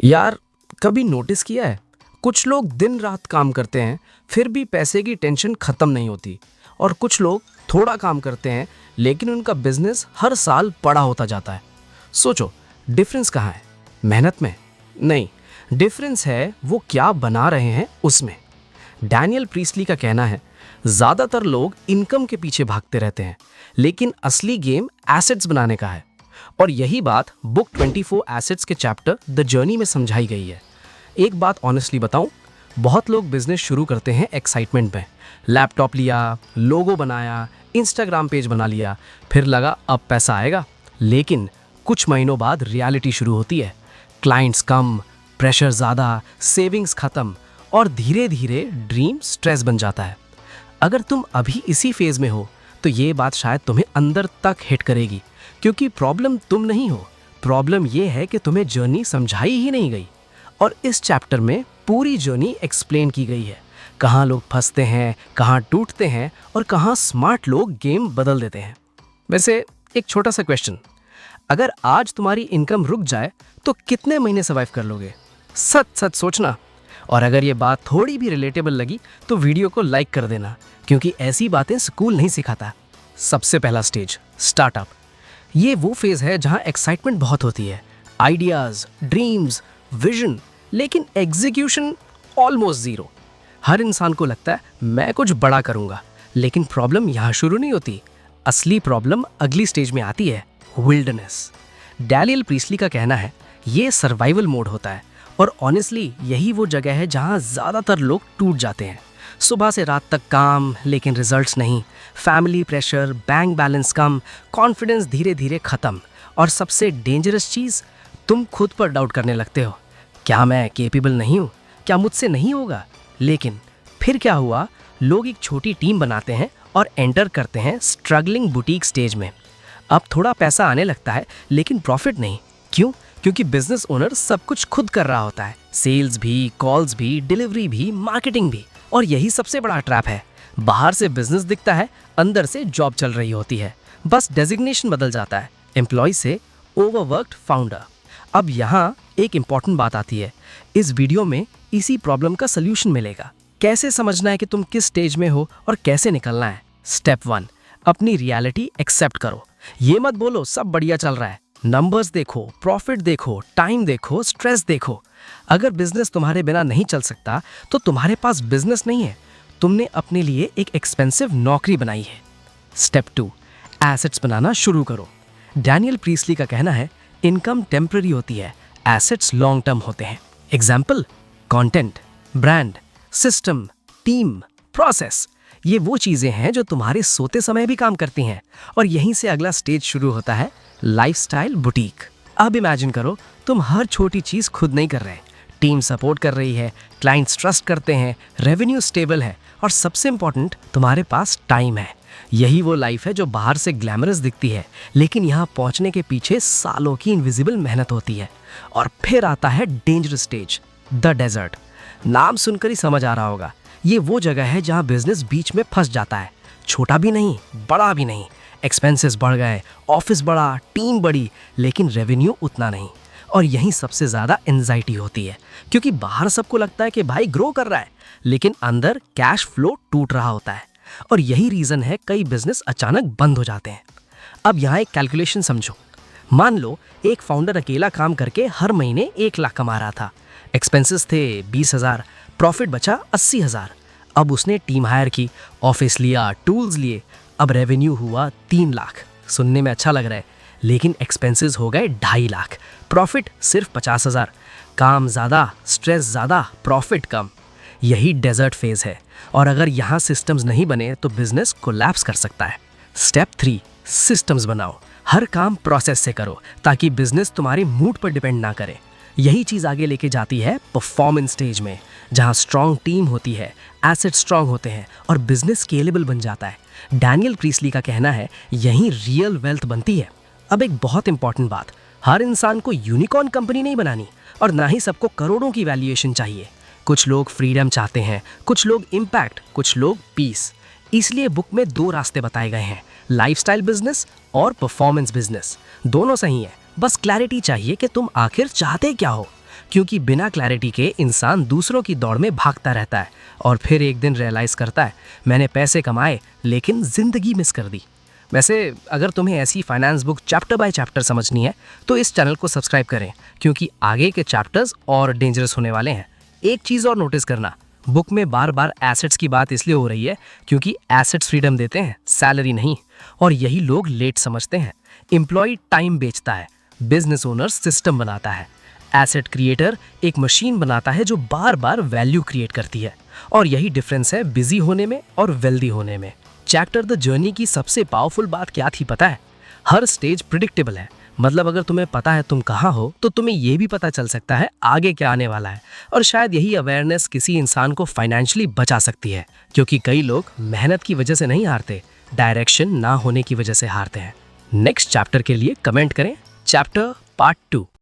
यार, कभी नोटिस किया है? कुछ लोग दिन रात काम करते हैं, फिर भी पैसे की टेंशन खत्म नहीं होती। और कुछ लोग थोड़ा काम करते हैं, लेकिन उनका बिजनेस हर साल बड़ा होता जाता है। सोचो, डिफरेंस कहाँ है? मेहनत में? नहीं, डिफरेंस है वो क्या बना रहे हैं उसमें। डैनियल प्रीस्ली का कहना है, ज्यादातर लोग इनकम के पीछे भागते रहते हैं, लेकिन असली गेम एसेट्स बनाने का है। और यही बात बुक 24 एसेट्स के चैप्टर द जर्नी में समझाई गई है। एक बात ऑनेस्टली बताऊं, बहुत लोग बिजनेस शुरू करते हैं एक्साइटमेंट में। लैपटॉप लिया, लोगो बनाया, इंस्टाग्राम पेज बना लिया, फिर लगा अब पैसा आएगा। लेकिन कुछ महीनों बाद रियलिटी शुरू होती है। क्लाइंट्स कम, प्रेशर ज़्यादा, सेविंग्स खत्म, और धीरे धीरे ड्रीम स्ट्रेस बन जाता है। अगर तुम अभी इसी फेज में हो, तो ये बात शायद तुम्हें अंदर तक हिट करेगी, क्योंकि प्रॉब्लम तुम नहीं हो। प्रॉब्लम ये है कि तुम्हें जर्नी समझाई ही नहीं गई। और इस चैप्टर में पूरी जर्नी एक्सप्लेन की गई है। कहाँ लोग फंसते हैं, कहाँ टूटते हैं, और कहाँ स्मार्ट लोग गेम बदल देते हैं। वैसे एक छोटा सा क्वेश्चन, अगर आज तुम्हारी इनकम रुक जाए तो कितने महीने सर्वाइव कर लोगे? सच सच सोचना। और अगर ये बात थोड़ी भी रिलेटेबल लगी तो वीडियो को लाइक कर देना, क्योंकि ऐसी बातें स्कूल नहीं सिखाता। सबसे पहला स्टेज, स्टार्टअप। ये वो फेज है जहां एक्साइटमेंट बहुत होती है, आइडियाज, ड्रीम्स, विजन, लेकिन एग्जीक्यूशन ऑलमोस्ट जीरो। हर इंसान को लगता है मैं कुछ बड़ा करूंगा, लेकिन प्रॉब्लम यहाँ शुरू नहीं होती। असली प्रॉब्लम अगली स्टेज में आती है, विल्डरनेस। डैनियल प्रीस्ली का कहना है ये सर्वाइवल मोड होता है, और ऑनेस्टली यही वो जगह है जहां ज्यादातर लोग टूट जाते हैं। सुबह से रात तक काम, लेकिन रिजल्ट्स नहीं, फैमिली प्रेशर, बैंक बैलेंस कम, कॉन्फिडेंस धीरे धीरे खत्म, और सबसे डेंजरस चीज़, तुम खुद पर डाउट करने लगते हो। क्या मैं केपेबल नहीं हूँ? क्या मुझसे नहीं होगा? लेकिन फिर क्या हुआ? लोग एक छोटी टीम बनाते हैं और एंटर करते हैं स्ट्रगलिंग बुटीक स्टेज में। अब थोड़ा पैसा आने लगता है, लेकिन प्रॉफिट नहीं। क्यों? क्योंकि बिजनेस ओनर सब कुछ खुद कर रहा होता है, सेल्स भी, कॉल्स भी, डिलीवरी भी, मार्केटिंग भी। और यही सबसे बड़ा ट्रैप है। बाहर से बिजनेस दिखता है, अंदर से जॉब चल रही होती है, बस डेजिग्नेशन बदल जाता है, एम्प्लॉय से ओवरवर्क्ड फाउंडर। अब यहाँ एक इंपॉर्टेंट बात आती है। इस वीडियो में इसी प्रॉब्लम का सोल्यूशन मिलेगा। कैसे समझना है कि तुम किस स्टेज में हो और कैसे निकलना है। स्टेप 1, अपनी रियलिटी एक्सेप्ट करो। ये मत बोलो सब बढ़िया चल रहा है। नंबर्स देखो, प्रॉफिट देखो, टाइम देखो, स्ट्रेस देखो। अगर बिजनेस तुम्हारे बिना नहीं चल सकता, तो तुम्हारे पास बिजनेस नहीं है, तुमने अपने लिए एक एक्सपेंसिव नौकरी बनाई है। स्टेप 2, एसेट्स बनाना शुरू करो। डैनियल प्रीस्ली का कहना है इनकम टेम्पररी होती है, एसेट्स लॉन्ग टर्म होते हैं। Example, content, brand, system, team, process. ये वो चीजें हैं जो तुम्हारे सोते समय भी काम करती हैं। और यहीं से अगला स्टेज शुरू होता है, लाइफस्टाइल बुटीक। अब इमेजिन करो, तुम हर छोटी चीज खुद नहीं कर रहे, टीम सपोर्ट कर रही है, क्लाइंट्स ट्रस्ट करते हैं, रेवेन्यू स्टेबल है, और सबसे इंपॉर्टेंट, तुम्हारे पास टाइम है। यही वो लाइफ है जो बाहर से ग्लैमरस दिखती है, लेकिन यहाँ पहुँचने के पीछे सालों की इनविजिबल मेहनत होती है। और फिर आता है डेंजरस स्टेज, द डेजर्ट। नाम सुनकर ही समझ आ रहा होगा, ये वो जगह है जहाँ बिजनेस बीच में फंस जाता है। छोटा भी नहीं, बड़ा भी नहीं। एक्सपेंसेस बढ़ गए, ऑफिस बढ़ा, टीम बढ़ी, लेकिन रेवेन्यू उतना नहीं। और यहीं सबसे ज़्यादा एंजाइटी होती है, क्योंकि बाहर सबको लगता है कि भाई ग्रो कर रहा है, लेकिन अंदर कैश फ्लो टूट रहा होता है। और यही रीज़न है कई बिजनेस अचानक बंद हो जाते हैं। अब यहाँ एक कैलकुलेशन समझो। मान लो एक फाउंडर अकेला काम करके हर महीने 1 लाख कमा रहा था। एक्सपेंसेस थे 20,000, प्रॉफिट बचा 80,000। अब उसने टीम हायर की, ऑफिस लिया, टूल्स लिए। अब रेवेन्यू हुआ 3 लाख। सुनने में अच्छा लग रहा है, लेकिन एक्सपेंसेस हो गए 2.5 लाख, प्रॉफिट सिर्फ 50,000। काम ज़्यादा, स्ट्रेस ज़्यादा, प्रॉफिट कम। यही डेजर्ट फेज है। और अगर यहाँ सिस्टम्स नहीं बने तो बिजनेस कोलैप्स कर सकता है। स्टेप 3, सिस्टम्स बनाओ। हर काम प्रोसेस से करो, ताकि बिजनेस तुम्हारे मूड पर डिपेंड ना करे। यही चीज़ आगे लेके जाती है परफॉर्मेंस स्टेज में, जहाँ स्ट्रॉन्ग टीम होती है, एसेट स्ट्रॉन्ग होते हैं, और बिजनेस स्केलेबल बन जाता है। डैनियल प्रीस्ली का कहना है यहीं रियल वेल्थ बनती है। अब एक बहुत इंपॉर्टेंट बात, हर इंसान को यूनिकॉर्न कंपनी नहीं बनानी, और ना ही सबको करोड़ों की वैल्यूएशन चाहिए। कुछ लोग फ्रीडम चाहते हैं, कुछ लोग इम्पैक्ट, कुछ लोग पीस। इसलिए बुक में 2 रास्ते बताए गए हैं, लाइफस्टाइल बिजनेस और परफॉर्मेंस बिजनेस। दोनों सही है, बस क्लैरिटी चाहिए कि तुम आखिर चाहते क्या हो। क्योंकि बिना क्लैरिटी के इंसान दूसरों की दौड़ में भागता रहता है और फिर एक दिन रियलाइज करता है मैंने पैसे कमाए लेकिन जिंदगी मिस कर दी। वैसे अगर तुम्हें ऐसी finance book chapter by chapter समझनी है तो इस चैनल को सब्सक्राइब करें, क्योंकि आगे के चैप्टर्स और डेंजरस होने वाले हैं। एक चीज़ और नोटिस करना, बुक में बार बार एसेट्स की बात इसलिए हो रही है क्योंकि एसेट्स फ्रीडम देते हैं, सैलरी नहीं। और यही लोग लेट समझते हैं। एम्प्लॉय टाइम बेचता है, बिजनेस ओनर सिस्टम बनाता है, एसेट क्रिएटर एक मशीन बनाता है जो बार बार वैल्यू क्रिएट करती है। और यही डिफरेंस है बिजी होने में और वेल्दी होने में। चैप्टर द जर्नी की सबसे पावरफुल बात क्या थी पता है? हर स्टेज प्रिडिक्टेबल है। मतलब अगर तुम्हें पता है तुम कहाँ हो तो तुम्हें ये भी पता चल सकता है आगे क्या आने वाला है। और शायद यही अवेयरनेस किसी इंसान को फाइनेंशियली बचा सकती है, क्योंकि कई लोग मेहनत की वजह से नहीं हारते, डायरेक्शन ना होने की वजह से हारते हैं। नेक्स्ट चैप्टर के लिए कमेंट करें चैप्टर पार्ट 2।